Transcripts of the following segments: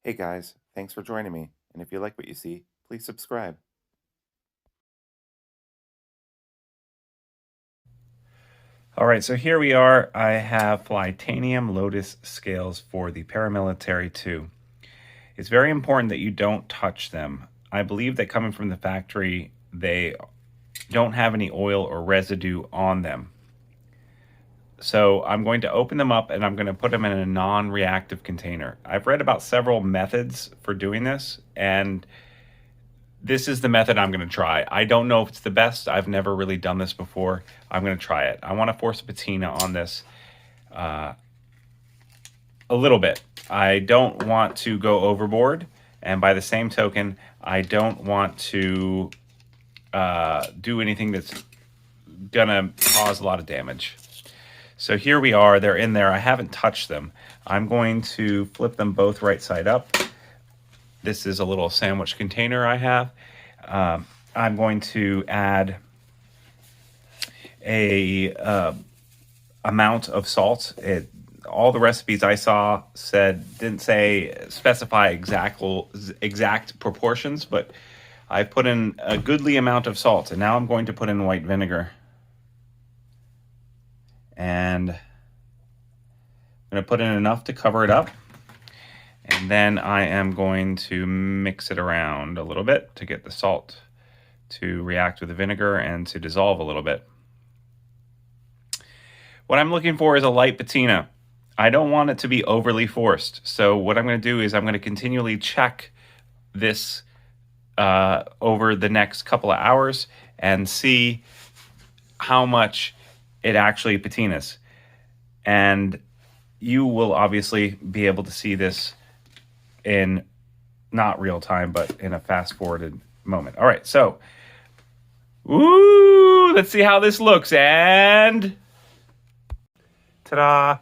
Hey guys, thanks for joining me, and if you like what you see, please subscribe. All right, so here we are. I have Flytanium Lotus Scales for the Paramilitary 2. It's very important that you don't touch them. I believe that coming from the factory, they don't have any oil or residue on them. So I'm going to open them up and I'm going to put them in a non-reactive container. I've read about several methods for doing this, and this is the method I'm going to try. I don't know if it's the best. I've never really done this before. I'm going to try it. I want to force a patina on this a little bit. I don't want to go overboard, and by the same token, I don't want to do anything that's gonna cause a lot of damage. So here we are. They're in there. I haven't touched them. I'm going to flip them both right side up. This is a little sandwich container I have. I'm going to add a amount of salt. All the recipes I saw didn't specify exact proportions, but I put in a goodly amount of salt, and now I'm going to put in white vinegar. And I'm going to put in enough to cover it up. And then I am going to mix it around a little bit to get the salt to react with the vinegar and to dissolve a little bit. What I'm looking for is a light patina. I don't want it to be overly forced. So what I'm going to do is I'm going to continually check this over the next couple of hours and see how much it actually patinas. And you will obviously be able to see this in not real time, but in a fast forwarded moment. All right, so let's see how this looks. And ta-da!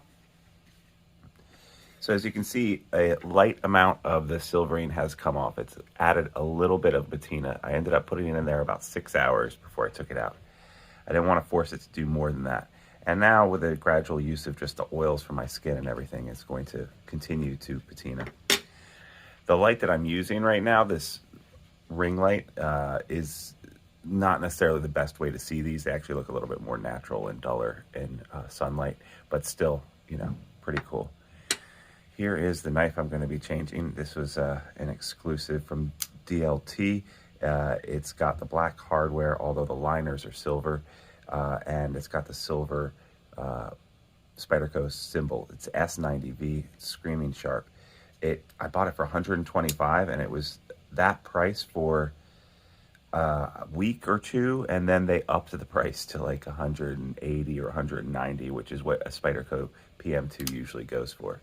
So as you can see, a light amount of the silverine has come off. It's added a little bit of patina. I ended up putting it in there about 6 hours before I took it out. I didn't want to force it to do more than that. And now with the gradual use of just the oils for my skin and everything, it's going to continue to patina. The light that I'm using right now, this ring light, is not necessarily the best way to see these. They actually look a little bit more natural and duller in sunlight, but still, pretty cool. Here is the knife I'm going to be changing. This was an exclusive from DLT. It's got the black hardware, although the liners are silver, and it's got the silver Spyderco symbol. It's S90V, it's screaming sharp. I bought it for $125, and it was that price for a week or two, and then they upped the price to like $180 or $190, which is what a Spyderco PM2 usually goes for.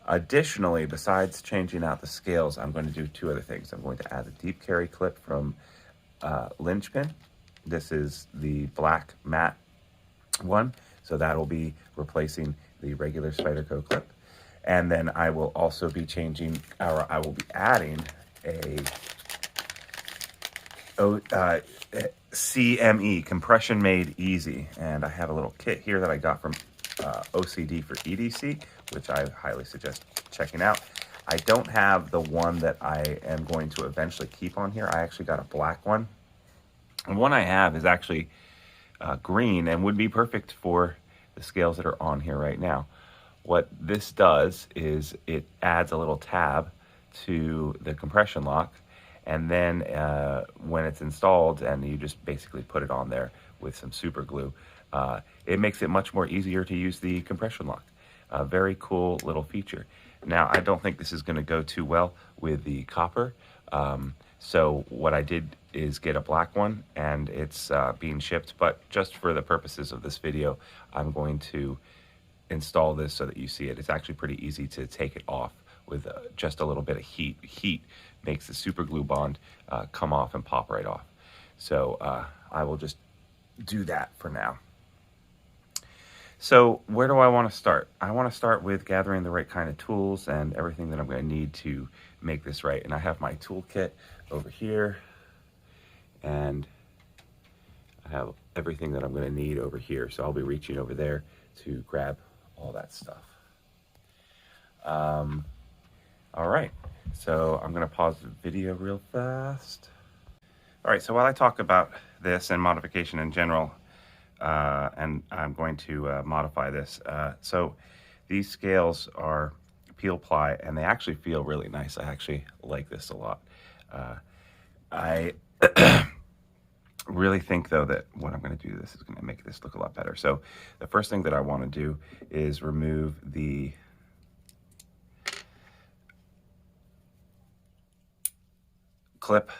Additionally, besides changing out the scales, I'm going to do two other things. I'm going to add a deep carry clip from Lynch Clip. This is the black matte one, so that will be replacing the regular Spyderco clip. And then I will also be I will be adding a CME, Compression Made Easy. And I have a little kit here that I got from OCD for EDC, which I highly suggest checking out. I don't have the one that I am going to eventually keep on here. I actually got a black one. And one I have is actually green and would be perfect for the scales that are on here right now. What this does is it adds a little tab to the compression lock, and then when it's installed and you just basically put it on there with some super glue, it makes it much more easier to use the compression lock. A very cool little feature. Now, I don't think this is going to go too well with the copper, so what I did is get a black one, and it's being shipped, but just for the purposes of this video, I'm going to install this so that you see it. It's actually pretty easy to take it off with just a little bit of heat. Heat makes the super glue bond come off and pop right off. So I will just do that for now. So where do I want to start? I want to start with gathering the right kind of tools and everything that I'm going to need to make this right. And I have my toolkit over here, and I have everything that I'm going to need over here. So I'll be reaching over there to grab all that stuff. All right, So I'm going to pause the video real fast. All right, so while I talk about this and modification in general, and I'm going to modify this. So these scales are peel ply, and they actually feel really nice. I actually like this a lot. I really think, though, that what I'm going to do this is going to make this look a lot better. So the first thing that I want to do is remove the clip.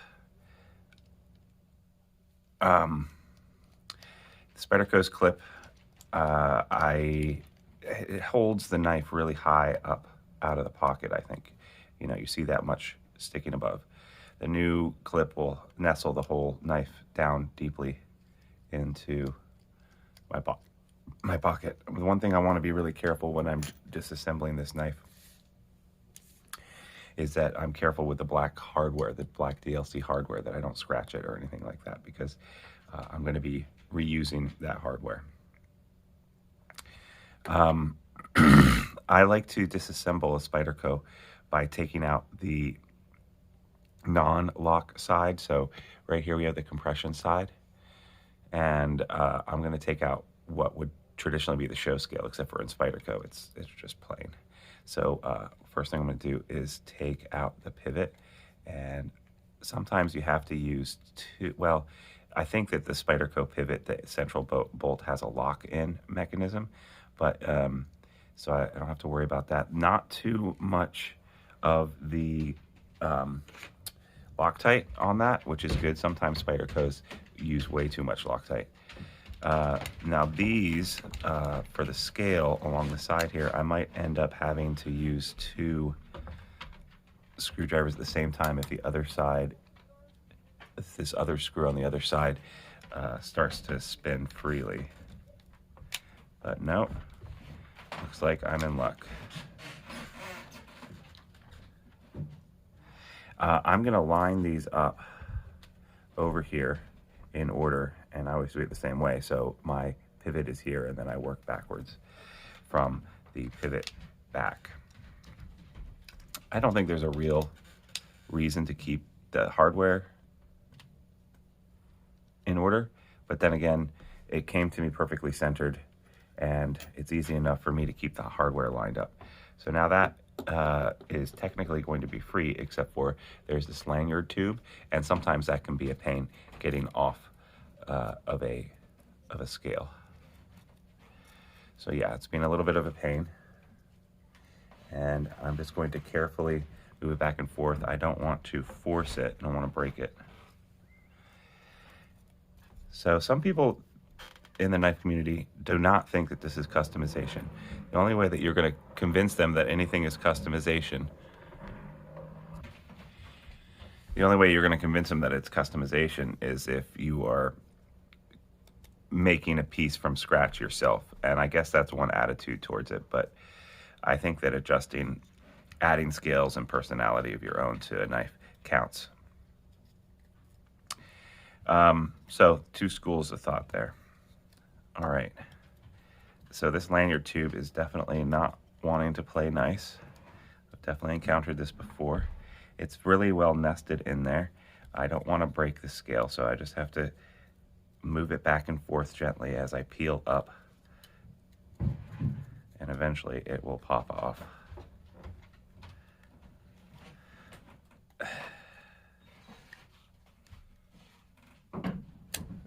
Spyderco's clip, it holds the knife really high up out of the pocket, I think. You know, you see that much sticking above. The new clip will nestle the whole knife down deeply into my pocket. The one thing I want to be really careful when I'm disassembling this knife is that I'm careful with the black hardware, the black DLC hardware, that I don't scratch it or anything like that, because I'm going to be reusing that hardware. I like to disassemble a Spyderco by taking out the non-lock side. So right here we have the compression side, and I'm going to take out what would traditionally be the show scale, except for in Spyderco it's just plain. So first thing I'm going to do is take out the pivot, and sometimes you have to use two. Well, I think that the Spyderco pivot, the central bolt, has a lock-in mechanism, but so I don't have to worry about that. Not too much of the Loctite on that, which is good. Sometimes Spydercos use way too much Loctite. Now these, for the scale along the side here, I might end up having to use 2 screwdrivers at the same time if the other side, if this other screw on the other side starts to spin freely. But no, looks like I'm in luck. I'm going to line these up over here in order, and I always do it the same way. So my pivot is here, and then I work backwards from the pivot back. I don't think there's a real reason to keep the hardware in order, but then again, it came to me perfectly centered, and it's easy enough for me to keep the hardware lined up. So now that is technically going to be free, except for there's this lanyard tube, and sometimes that can be a pain getting off of a scale. So yeah, it's been a little bit of a pain, and I'm just going to carefully move it back and forth. I don't want to force it, I don't want to break it. So some people in the knife community do not think that this is customization. The only way that you're going to convince them that anything is customization, the only way you're going to convince them that it's customization is if you are making a piece from scratch yourself. And I guess that's one attitude towards it, but I think that adding scales and personality of your own to a knife counts. So 2 schools of thought there. All right, so this lanyard tube is definitely not wanting to play nice. I've definitely encountered this before. It's really well nested in there. I don't want to break the scale, so I just have to move it back and forth gently as I peel up, and eventually it will pop off.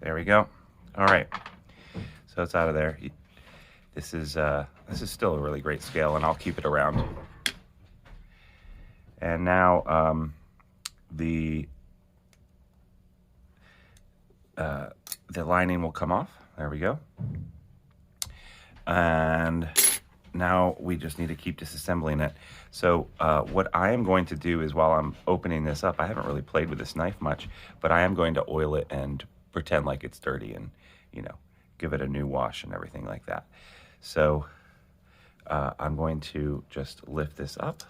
There we go. All right. So it's out of there. This is still a really great scale, and I'll keep it around. And now the lining will come off. There we go. And now we just need to keep disassembling it. So what I am going to do is, while I'm opening this up, I haven't really played with this knife much, but I am going to oil it and pretend like it's dirty, and give it a new wash and everything like that. So I'm going to just lift this up.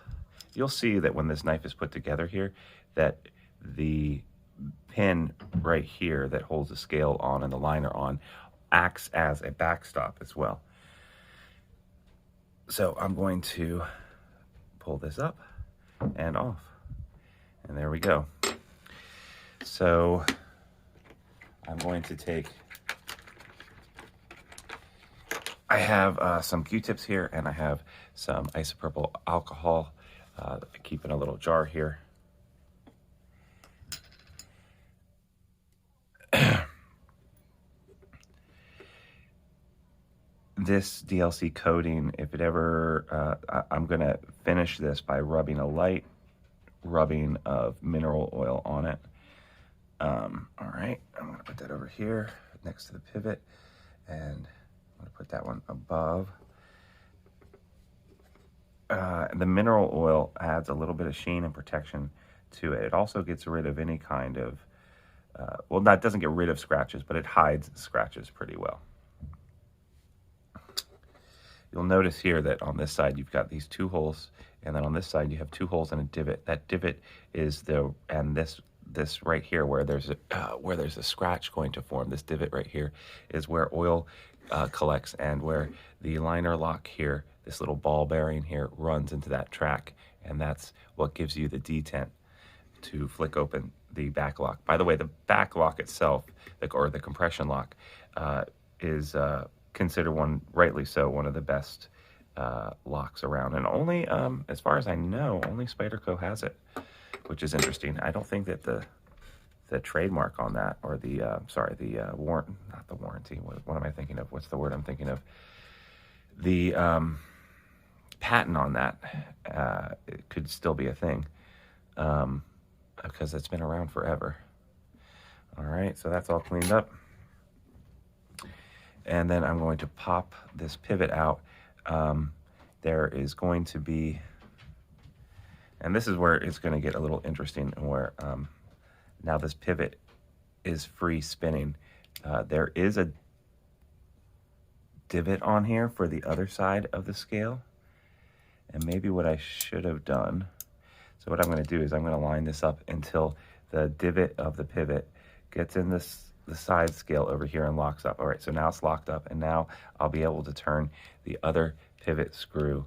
You'll see that when this knife is put together here, that the pin right here that holds the scale on and the liner on acts as a backstop as well. So I'm going to pull this up and off. And there we go. So I'm going to take, I have some Q-tips here, and I have some isopropyl alcohol. I keep in a little jar here. This DLC coating, if it ever, I'm going to finish this by rubbing a light rubbing of mineral oil on it. All right, I'm going to put that over here next to the pivot, and I'm going to put that one above. The mineral oil adds a little bit of sheen and protection to it. It also gets rid of any kind of, well, that doesn't get rid of scratches, but it hides scratches pretty well. You'll notice here that on this side you've got these 2 holes, and then on this side you have 2 holes and a divot. That divot is the, and this right here where there's a scratch going to form. This divot right here is where oil collects, and where the liner lock here, this little ball bearing here, runs into that track, and that's what gives you the detent to flick open the back lock. By the way, the back lock itself, or the compression lock, is considered rightly so, one of the best locks around. And only, as far as I know, only Spyderco has it, which is interesting. I don't think that the trademark on that, or the, not the warranty, what am I thinking of? What's the word I'm thinking of? The patent on that, it could still be a thing, because it's been around forever. All right, so that's all cleaned up. And then I'm going to pop this pivot out. There is going to be, and this is where it's going to get a little interesting, where now this pivot is free spinning. There is a divot on here for the other side of the scale, and maybe what I should have done, so what I'm going to do is I'm going to line this up until the divot of the pivot gets in the side scale over here and locks up. All right, so now it's locked up, and now I'll be able to turn the other pivot screw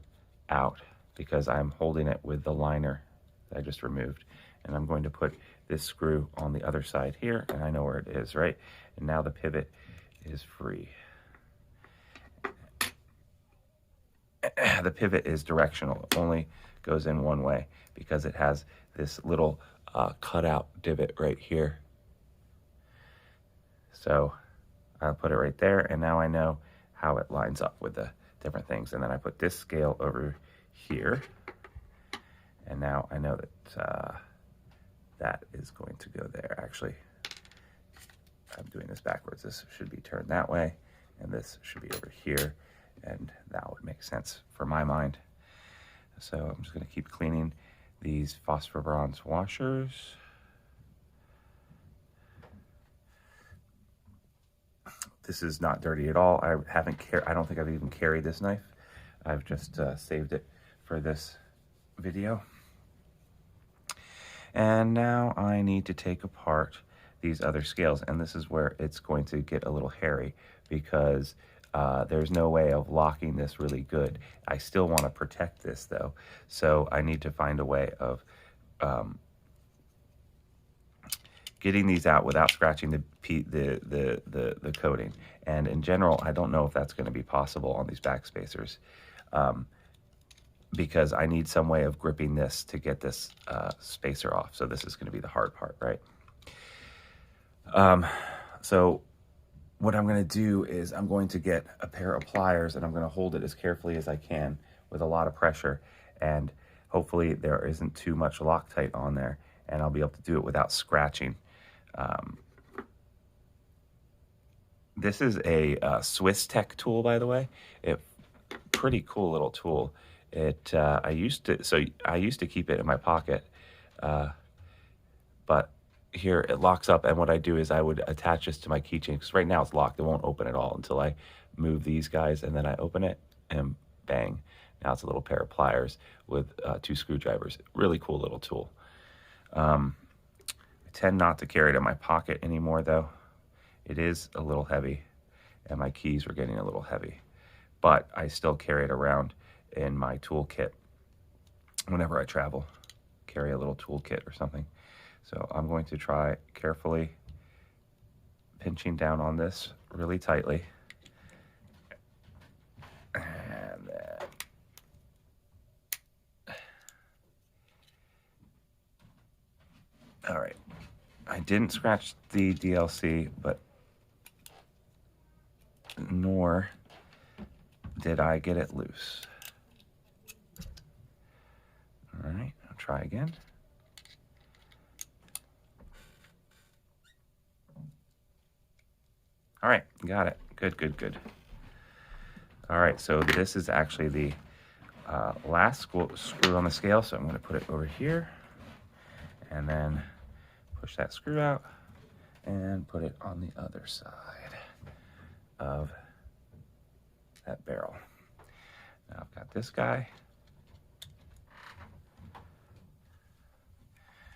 out because I'm holding it with the liner that I just removed. And I'm going to put this screw on the other side here, and I know where it is, right? And now the pivot is free. The pivot is directional. It only goes in one way because it has this little cutout divot right here. So I'll put it right there, and now I know how it lines up with the different things. And then I put this scale over here, and now I know that that is going to go there. Actually, I'm doing this backwards. This should be turned that way, and this should be over here, and that would make sense for my mind. So I'm just going to keep cleaning these phosphor bronze washers. This is not dirty at all. I don't think I've even carried this knife. I've just saved it for this video. And now I need to take apart these other scales, and this is where it's going to get a little hairy because there's no way of locking this really good. I still want to protect this though, so I need to find a way of getting these out without scratching the coating. And in general, I don't know if that's going to be possible on these back spacers, because I need some way of gripping this to get this spacer off. So this is going to be the hard part, right? So what I'm going to do is I'm going to get a pair of pliers, and I'm going to hold it as carefully as I can with a lot of pressure, and hopefully there isn't too much Loctite on there, and I'll be able to do it without scratching. This is a Swiss Tech tool, by the way. Pretty cool little tool. I used to keep it in my pocket, but here it locks up, and what I do is I would attach this to my keychain, because right now it's locked. It won't open at all until I move these guys, and then I open it, and bang. Now it's a little pair of pliers with 2 screwdrivers. Really cool little tool. I tend not to carry it in my pocket anymore, though. It is a little heavy, and my keys were getting a little heavy, but I still carry it around in my toolkit whenever I travel. carry a little toolkit or something. So I'm going to try carefully pinching down on this really tightly. And then all right. I didn't scratch the DLC, but nor did I get it loose. All right, I'll try again. All right, got it. Good, good, good. All right, so this is actually the last screw on the scale, so I'm going to put it over here and then push that screw out and put it on the other side of that barrel. Now I've got this guy.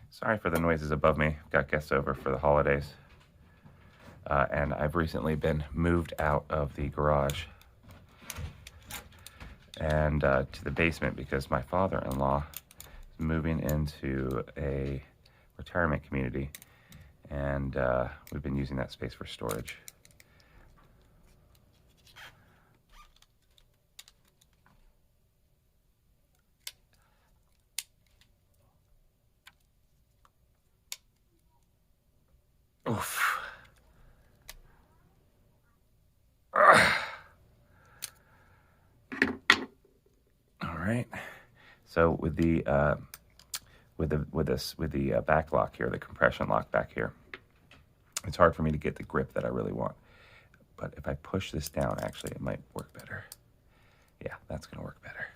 Sorry for the noises above me. I've got guests over for the holidays. And I've recently been moved out of the garage and to the basement because my father-in-law is moving into a retirement community, and we've been using that space for storage. Oof. All right. So with the back lock here, the compression lock back here, it's hard for me to get the grip that I really want. But if I push this down, actually, it might work better. Yeah, that's going to work better.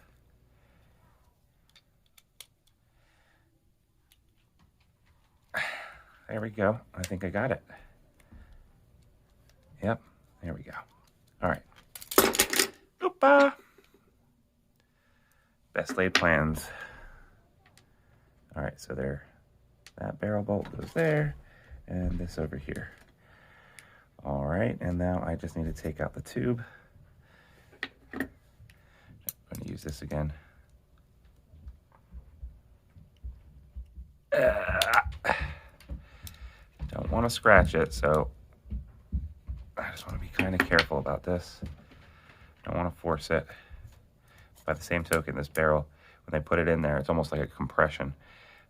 There we go. I think I got it. Yep, there we go. All right. Oopa! Best laid plans. All right, so there, that barrel bolt goes there, and this over here. All right, and now I just need to take out the tube. I'm going to use this again. Don't want to scratch it, so I just want to be kind of careful about this. Don't want to force it. By the same token, this barrel, when they put it in there, it's almost like a compression.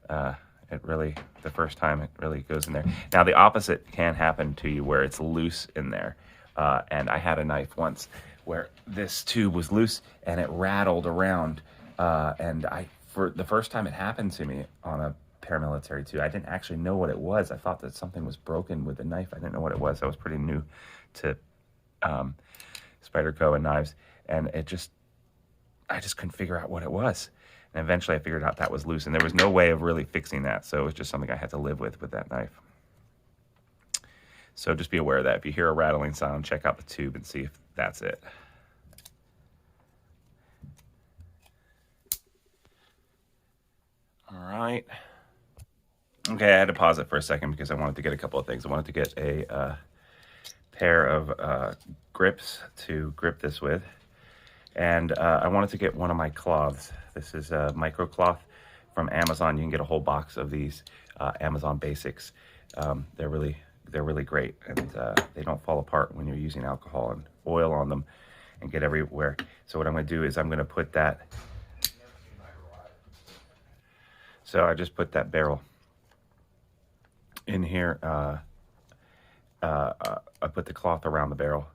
It really, the first time it really goes in there. Now the opposite can happen to you where it's loose in there. And I had a knife once where this tube was loose and it rattled around. And for the first time it happened to me on a paramilitary too, I didn't actually know what it was. I thought that something was broken with the knife. I didn't know what it was. I was pretty new to Spyderco and knives, and I just couldn't figure out what it was. And eventually I figured out that was loose, and there was no way of really fixing that, so it was just something I had to live with that knife. So just be aware of that. If you hear a rattling sound, check out the tube and see if that's it. All right. Okay, I had to pause it for a second because I wanted to get a couple of things. I wanted to get a pair of grips to grip this with. And I wanted to get one of my cloths. This is a micro cloth from Amazon. You can get a whole box of these Amazon Basics. They're really great, and they don't fall apart when you're using alcohol and oil on them and get everywhere. So what I'm going to do is I'm going to put that. So I just put that barrel in here. I put the cloth around the barrel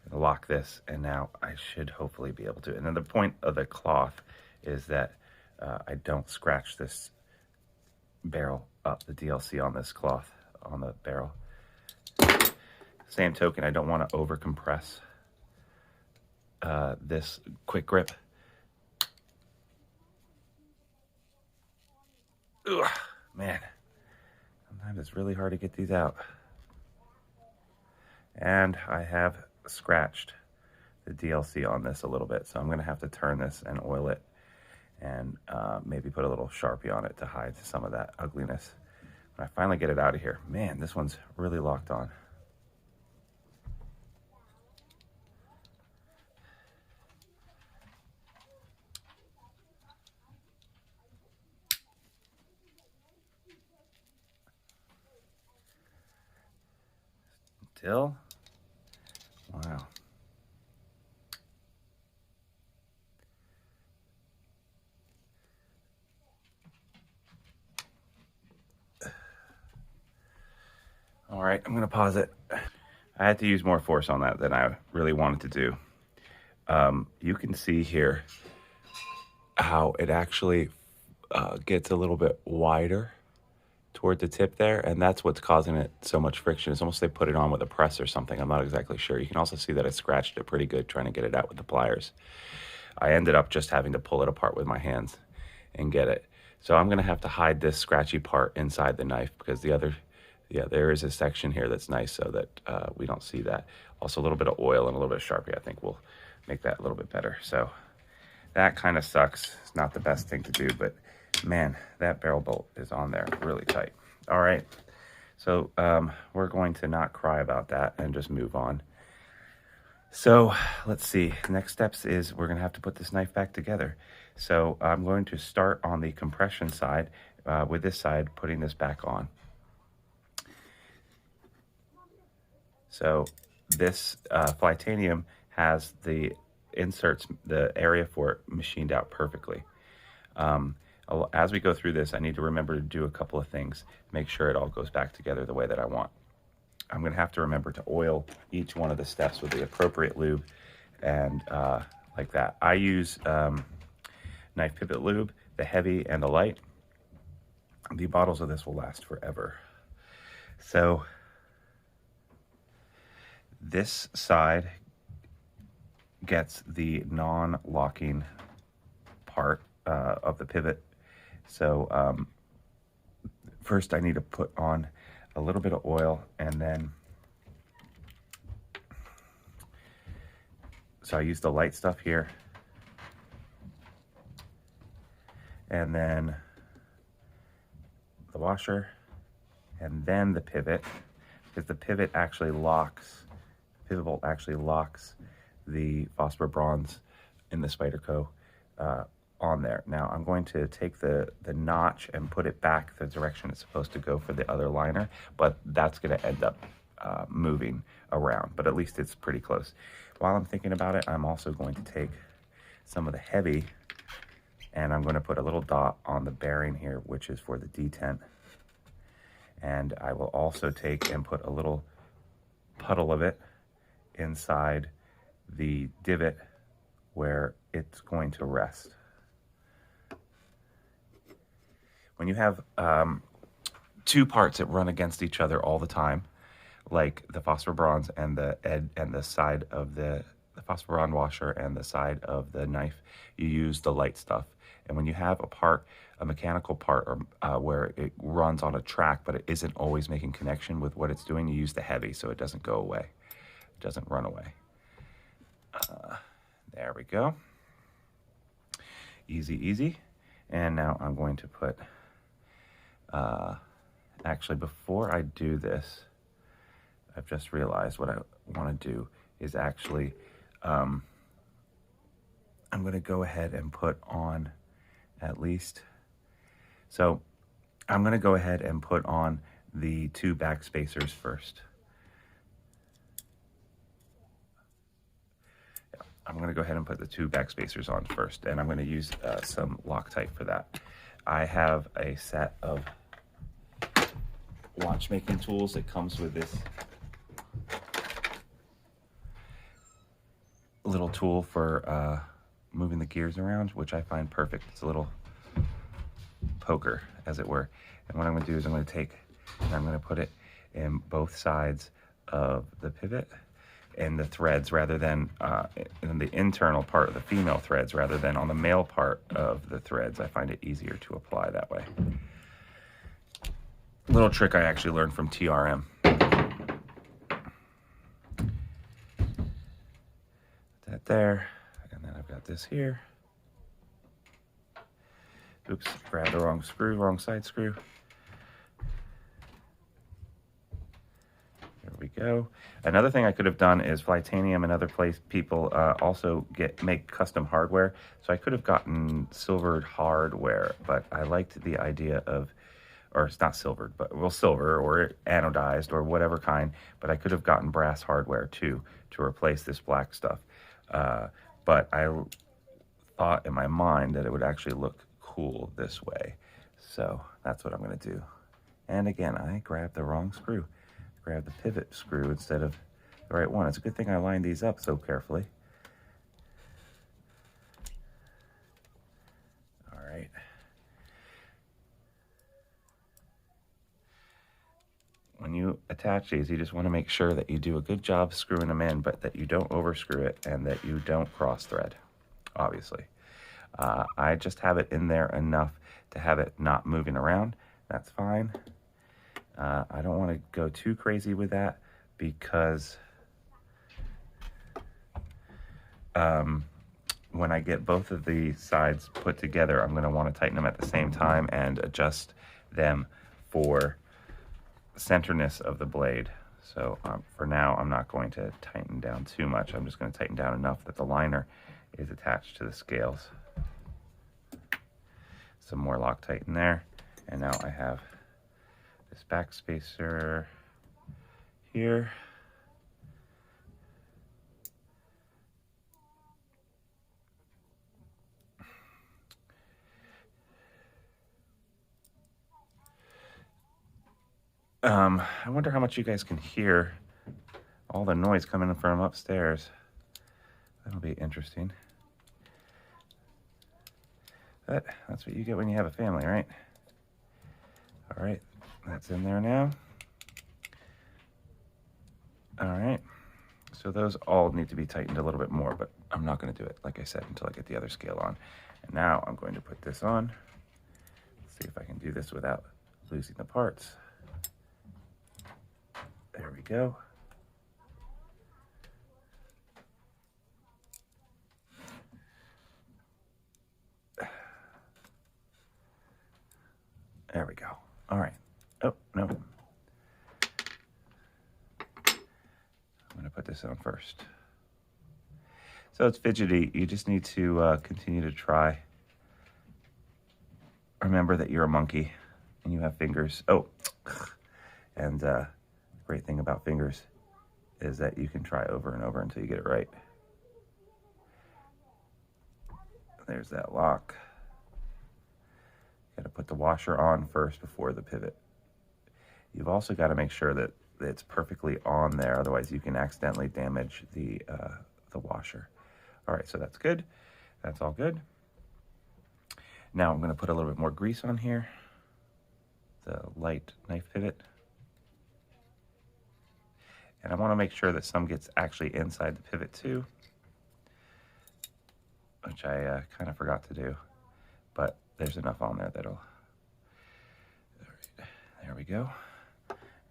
and lock this, and now I should hopefully be able to. And then the point of the cloth is that I don't scratch this barrel up, the DLC on this cloth on the barrel. Same token, I don't want to over compress this quick grip. Ugh, man, sometimes it's really hard to get these out. And I have scratched the DLC on this a little bit, so I'm going to have to turn this and oil it and maybe put a little Sharpie on it to hide some of that ugliness. When I finally get it out of here, man, this one's really locked on. Still? Wow. All right, I'm gonna pause it. I had to use more force on that than I really wanted to do. You can see here how it actually gets a little bit wider toward the tip there, and that's what's causing it so much friction. It's almost they put it on with a press or something. I'm not exactly sure. You can also see that I scratched it pretty good trying to get it out with the pliers. I ended up just having to pull it apart with my hands and get it. So I'm gonna have to hide this scratchy part inside the knife because the other, yeah, there is a section here that's nice so that we don't see that. Also a little bit of oil and a little bit of Sharpie I think will make that a little bit better. So that kind of sucks. It's not the best thing to do, but man, that barrel bolt is on there really tight. All right, so we're going to not cry about that and just move on. So let's see, next steps is we're gonna have to put this knife back together. So I'm going to start on the compression side with this side, putting this back on. So this Flytanium has the inserts, the area for it machined out perfectly. As we go through this, I need to remember to do a couple of things, make sure it all goes back together the way that I want. I'm gonna have to remember to oil each one of the steps with the appropriate lube and like that. I use knife pivot lube, the heavy and the light. The bottles of this will last forever. So this side gets the non-locking part of the pivot. So first I need to put on a little bit of oil, and then so I use the light stuff here, and then the washer, and then the pivot, because the pivot actually locks, the pivot bolt actually locks the phosphor bronze in the Spyderco on there. Now I'm going to take the notch and put it back the direction it's supposed to go for the other liner, but that's going to end up moving around, but at least it's pretty close. While I'm thinking about it, I'm also going to take some of the heavy and I'm going to put a little dot on the bearing here, which is for the detent. And I will also take and put a little puddle of it inside the divot where it's going to rest. When you have two parts that run against each other all the time, like the phosphor bronze and the side of the phosphor bronze washer and the side of the knife, you use the light stuff. And when you have a part, a mechanical part, or where it runs on a track but it isn't always making connection with what it's doing, you use the heavy so it doesn't go away, it doesn't run away. There we go. Easy, easy. And now I'm going to put, actually before I do this, I've just realized what I want to do is actually, I'm going to go ahead and put on at least, so I'm going to go ahead and put on the two back spacers first. I'm going to go ahead and put the two back spacers on first, and I'm going to use some Loctite for that. I have a set of watchmaking tools that comes with this little tool for moving the gears around, which I find perfect. It's a little poker, as it were. And what I'm going to do is I'm going to take and I'm going to put it in both sides of the pivot and the threads, rather than in the internal part of the female threads rather than on the male part of the threads. I find it easier to apply that way. Little trick I actually learned from TRM. That there, and then I've got this here. Oops, grabbed the wrong screw, wrong side screw. There we go. Another thing I could have done is Flytanium and other people also make custom hardware. So I could have gotten silvered hardware, but I liked the idea of or it's not silvered, but well, silver or anodized or whatever kind. But I could have gotten brass hardware too to replace this black stuff. But I thought in my mind that it would actually look cool this way. So that's what I'm going to do. And again, I grabbed the wrong screw. Grabbed the pivot screw instead of the right one. It's a good thing I lined these up so carefully. All right. When you attach these, you just want to make sure that you do a good job screwing them in, but that you don't over screw it and that you don't cross thread, obviously. I just have it in there enough to have it not moving around. That's fine. I don't want to go too crazy with that because when I get both of the sides put together, I'm going to want to tighten them at the same time and adjust them for centerness of the blade. So for now, I'm not going to tighten down too much. I'm just going to tighten down enough that the liner is attached to the scales. Some more Loctite in there. And now I have this back spacer here. I wonder how much you guys can hear all the noise coming from upstairs. That'll be interesting. But that's what you get when you have a family, right? All right, that's in there now. All right, so those all need to be tightened a little bit more, but I'm not going to do it, like I said, until I get the other scale on. And now I'm going to put this on. Let's see if I can do this without losing the parts. There we go. There we go. All right. Oh, no. I'm going to put this on first. So it's fidgety. You just need to continue to try. Remember that you're a monkey and you have fingers. Oh, and great thing about fingers is that you can try over and over until you get it right. There's that lock. Got to put the washer on first before the pivot. You've also got to make sure that it's perfectly on there, otherwise you can accidentally damage the washer. All right, so that's good. That's all good. Now I'm going to put a little bit more grease on here. The light knife pivot. And I want to make sure that some gets actually inside the pivot too, which I kind of forgot to do, but there's enough on there that'll, all right, there we go.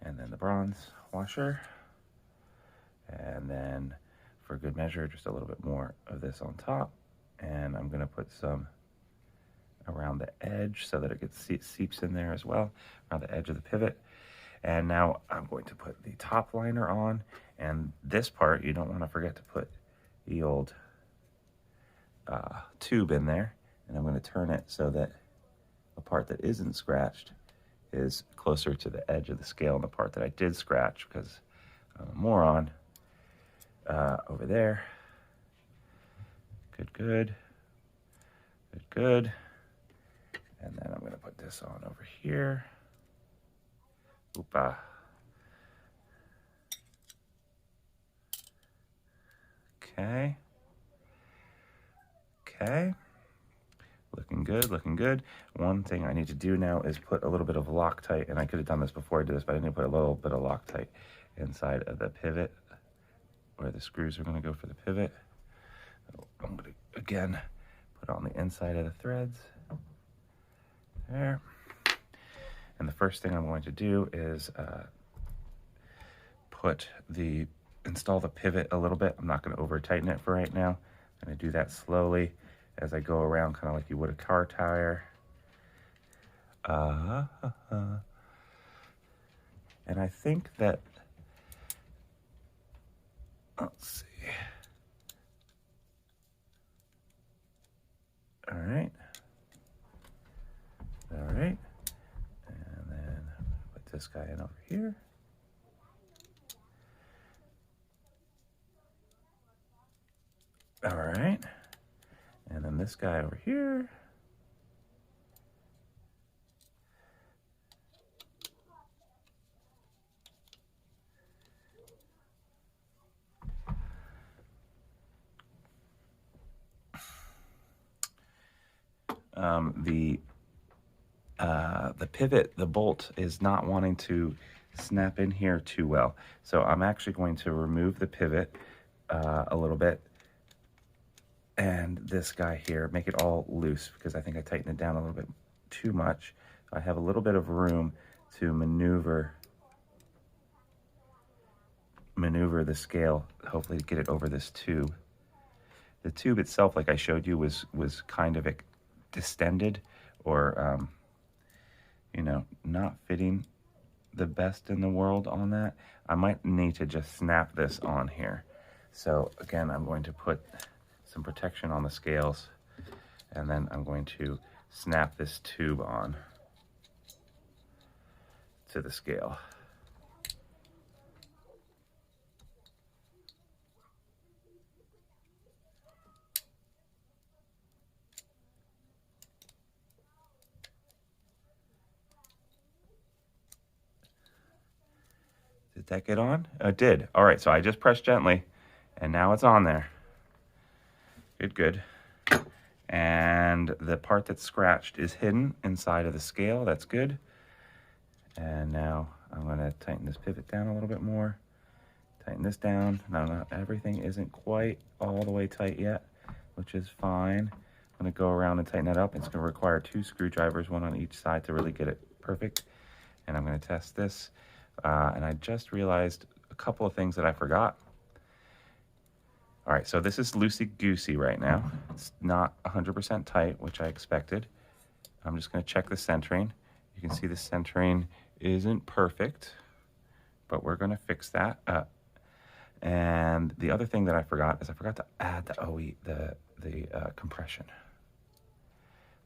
And then the bronze washer. And then for good measure, just a little bit more of this on top. And I'm gonna put some around the edge so that it gets seeps in there as well, around the edge of the pivot. And now I'm going to put the top liner on, and this part, you don't want to forget to put the old tube in there. And I'm going to turn it so that the part that isn't scratched is closer to the edge of the scale, and the part that I did scratch, because I'm a moron, over there. Good, good, good, good. And then I'm going to put this on over here. Oopa. Okay. Okay. Looking good, looking good. One thing I need to do now is put a little bit of Loctite, and I could have done this before I did this, but I need to put a little bit of Loctite inside of the pivot where the screws are going to go for the pivot. I'm going to, again, put on the inside of the threads. There. And the first thing I'm going to do is install the pivot a little bit. I'm not going to over tighten it for right now. I'm going to do that slowly as I go around, kind of like you would a car tire. And I think that, let's see. All right. All right. And this guy in over here. All right. And then this guy over here. The pivot, the bolt, is not wanting to snap in here too well. So I'm actually going to remove the pivot a little bit, and this guy here, make it all loose, because I think I tightened it down a little bit too much. I have a little bit of room to maneuver the scale, hopefully to get it over this tube. The tube itself, like I showed you, was kind of distended, or you know, not fitting the best in the world on that. I might need to just snap this on here. So again, I'm going to put some protection on the scales, and then I'm going to snap this tube on to the scale. Did that get on? It did. All right, so I just pressed gently, and now it's on there. Good, good. And the part that's scratched is hidden inside of the scale. That's good. And now I'm going to tighten this pivot down a little bit more. Tighten this down. Now, everything isn't quite all the way tight yet, which is fine. I'm going to go around and tighten that up. It's going to require 2 screwdrivers, one on each side, to really get it perfect. And I'm going to test this. And I just realized a couple of things that I forgot. All right, so this is loosey-goosey right now. It's not 100% tight, which I expected. I'm just going to check the centering. You can see the centering isn't perfect, but we're going to fix that. And the other thing that I forgot is I forgot to add the OE, the compression.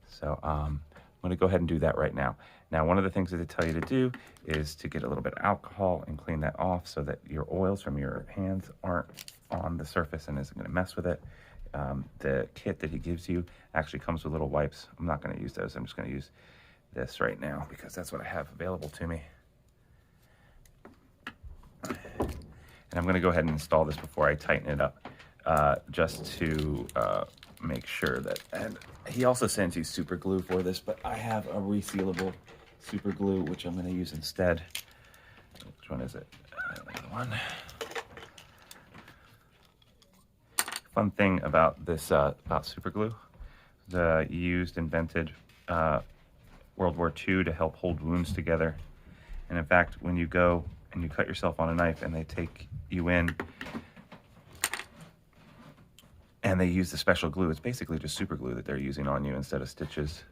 So I'm going to go ahead and do that right now. Now, one of the things that they tell you to do is to get a little bit of alcohol and clean that off so that your oils from your hands aren't on the surface and isn't going to mess with it. The kit that he gives you actually comes with little wipes. I'm not going to use those. I'm just going to use this right now because that's what I have available to me. And I'm going to go ahead and install this before I tighten it up, just to make sure that, and he also sends you super glue for this, but I have a resealable super glue, which I'm going to use instead. Which one is it? One. Fun thing about this, about super glue, invented World War II to help hold wounds together. And in fact, when you go and you cut yourself on a knife and they take you in and they use the special glue, it's basically just super glue that they're using on you instead of stitches.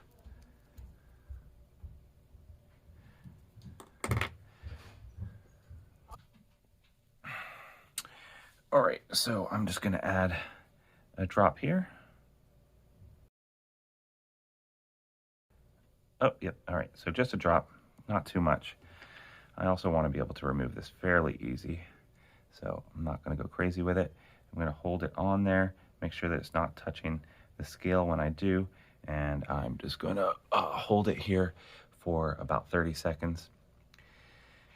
All right, so I'm just going to add a drop here. Oh, yep, all right, so just a drop, not too much. I also want to be able to remove this fairly easy, so I'm not going to go crazy with it. I'm going to hold it on there, make sure that it's not touching the scale when I do, and I'm just going to hold it here for about 30 seconds.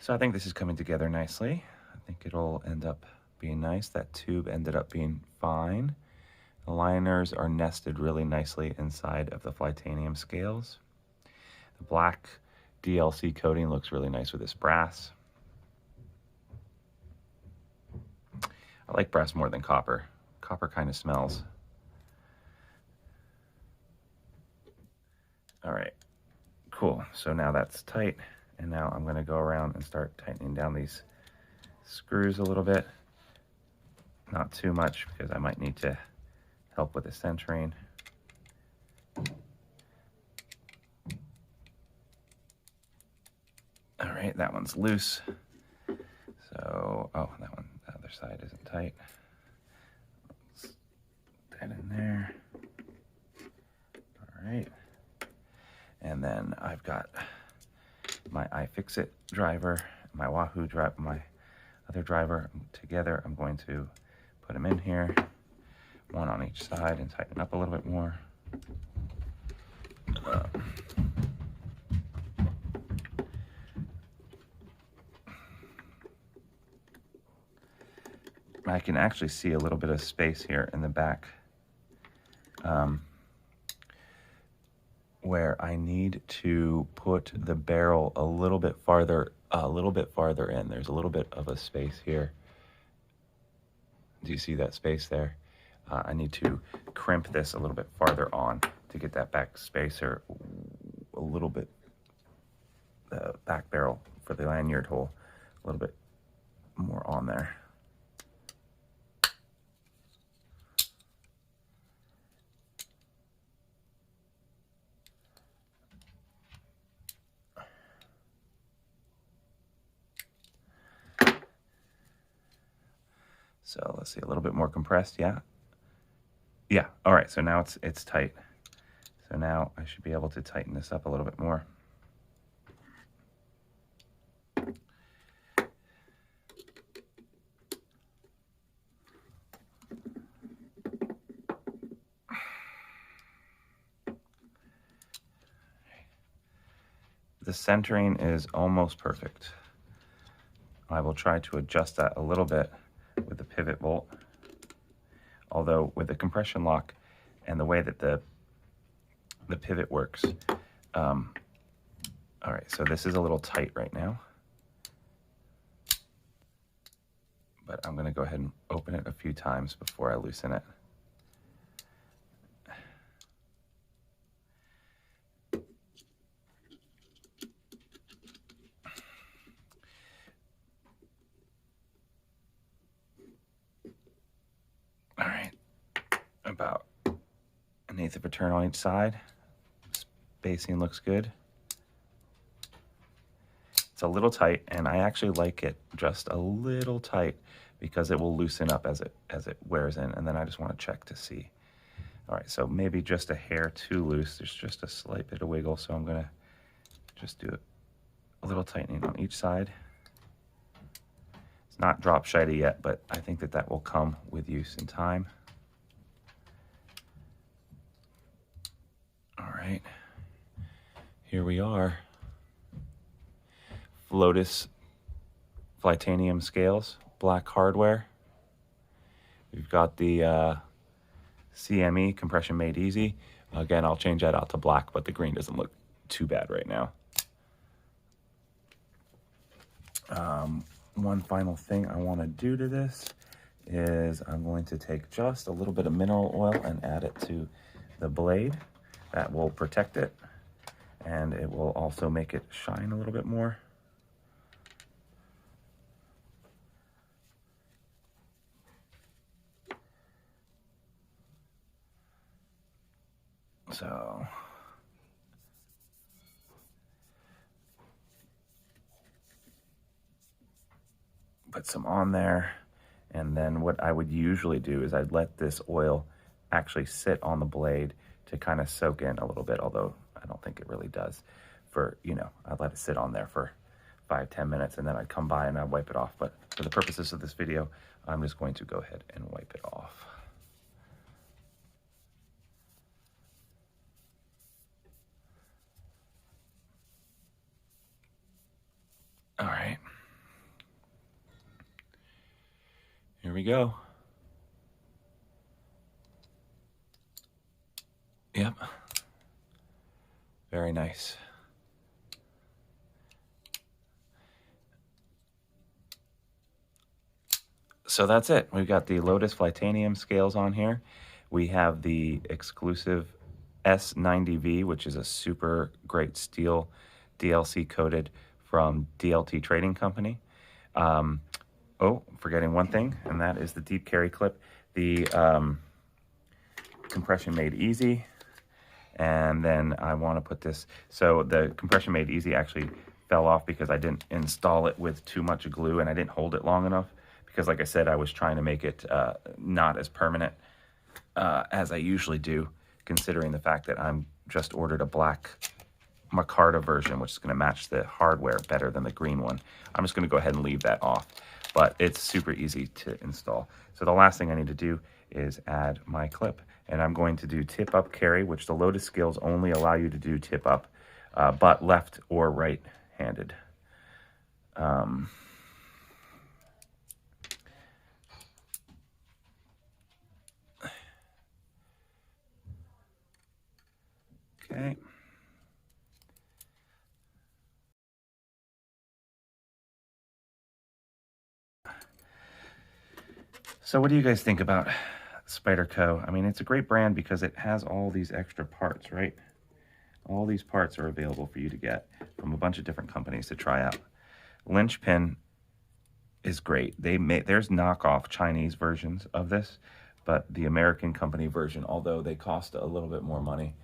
So I think this is coming together nicely. I think it'll end up being nice. That tube ended up being fine. The liners are nested really nicely inside of the Flytanium scales. The black DLC coating looks really nice with this brass. I like brass more than copper. Copper kind of smells. All right, cool. So now that's tight. And now I'm going to go around and start tightening down these screws a little bit. Not too much because I might need to help with the centering. All right, that one's loose. So, oh, that one, the other side isn't tight. Let's put that in there. All right. And then I've got my iFixit driver, my Wahoo driver, my other driver together. I'm going to put them in here, one on each side, and tighten up a little bit more. I can actually see a little bit of space here in the back where I need to put the barrel a little bit farther in. There's a little bit of a space here. Do you see that space there? I need to crimp this a little bit farther on to get that back spacer a little bit, the back barrel for the lanyard hole, a little bit more on there. So let's see, a little bit more compressed, yeah? Yeah, all right, so now it's tight. So now I should be able to tighten this up a little bit more. The centering is almost perfect. I will try to adjust that a little bit with the pivot bolt. Although with the compression lock and the way that the pivot works, all right, so this is a little tight right now. But I'm gonna go ahead and open it a few times before I loosen it. All right, about 1/8 of a turn on each side. Spacing looks good. It's a little tight, and I actually like it just a little tight because it will loosen up as it wears in, and then I just want to check to see. All right, so maybe just a hair too loose. There's just a slight bit of wiggle, so I'm gonna just do a little tightening on each side. It's not drop shiny yet, but I think that will come with use in time. All right, here we are. Lotus Flytanium Scales, black hardware. We've got the CME, compression made easy. Again, I'll change that out to black, but the green doesn't look too bad right now. One final thing I want to do to this is I'm going to take just a little bit of mineral oil and add it to the blade. That will protect it, and it will also make it shine a little bit more. So put some on there, and then what I would usually do is I'd let this oil actually sit on the blade to kind of soak in a little bit, although I don't think it really does. For, you know, I'd let it sit on there for 5-10 minutes, and then I'd come by and I'd wipe it off. But for the purposes of this video, I'm just going to go ahead and wipe it off. All right. Here we go. Yep. Very nice. So that's it. We've got the Lotus Flytanium scales on here. We have the exclusive S90V, which is a super great steel DLC coated from DLT Trading Company. Oh, forgetting one thing, and that is the deep carry clip. The compression made easy. And then I want to put this, so the compression made easy actually fell off because I didn't install it with too much glue, and I didn't hold it long enough because, like I said, I was trying to make it not as permanent as I usually do, considering the fact that I'm just ordered a black micarta version, which is going to match the hardware better than the green one. I'm just going to go ahead and leave that off, but it's super easy to install. So the last thing I need to do is add my clip, and I'm going to do tip up carry, which the Lotus Scales only allow you to do tip up, but left or right handed. Okay. So what do you guys think about Spyderco? I mean, it's a great brand because it has all these extra parts, right? All these parts are available for you to get from a bunch of different companies to try out. Lynch pin is great. There's knockoff Chinese versions of this, but the American company version, although they cost a little bit more money,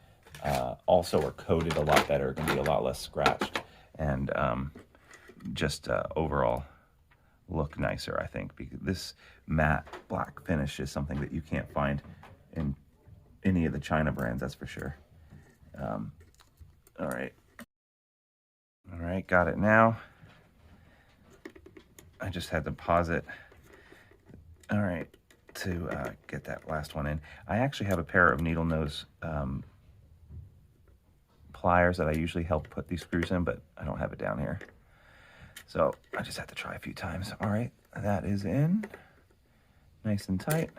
also are coated a lot better, going to be a lot less scratched, and just overall look nicer, I think, because this matte black finish is something that you can't find in any of the China brands, that's for sure. All right, got it now. I just had to pause it. All right, to get that last one in. I actually have a pair of needle nose pliers that I usually help put these screws in, but I don't have it down here. So I just had to try a few times. All right, that is in, nice and tight.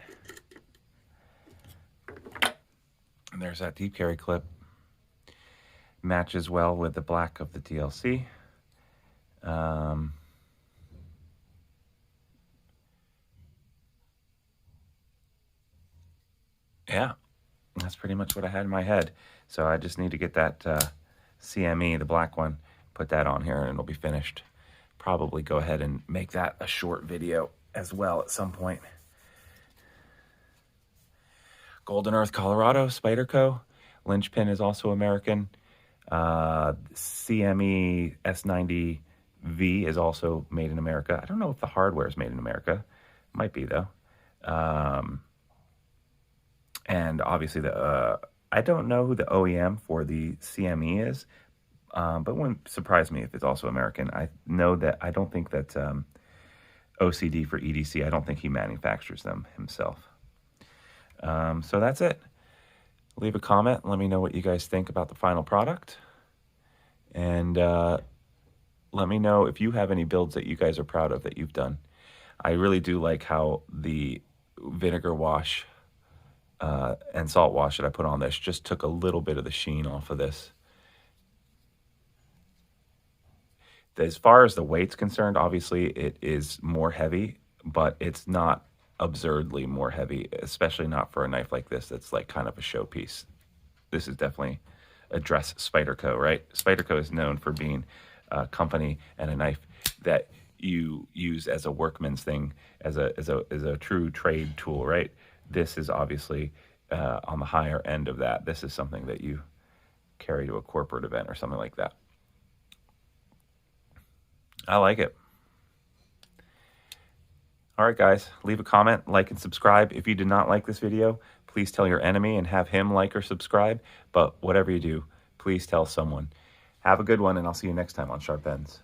And there's that deep carry clip. Matches well with the black of the DLC. Yeah, that's pretty much what I had in my head. So I just need to get that CME, the black one, put that on here and it'll be finished. Probably go ahead and make that a short video as well at some point. Golden Earth, Colorado, Spyderco. Lynch pin is also American. CME S90V is also made in America. I don't know if the hardware is made in America. Might be, though. And obviously, I don't know who the OEM for the CME is, but it wouldn't surprise me if it's also American. I know that I don't think that OCD for EDC, I don't think he manufactures them himself. So that's it. Leave a comment. Let me know what you guys think about the final product. And let me know if you have any builds that you guys are proud of that you've done. I really do like how the vinegar wash and salt wash that I put on this just took a little bit of the sheen off of this. As far as the weight's concerned, obviously it is more heavy, but it's not absurdly more heavy, especially not for a knife like this that's like kind of a showpiece. This is definitely a dress Spyderco, right? Spyderco is known for being a company and a knife that you use as a workman's thing, as a true trade tool, right? This is obviously on the higher end of that. This is something that you carry to a corporate event or something like that. I like it. All right, guys, leave a comment, like, and subscribe. If you did not like this video, please tell your enemy and have him like or subscribe. But whatever you do, please tell someone. Have a good one, and I'll see you next time on Sharp Ends.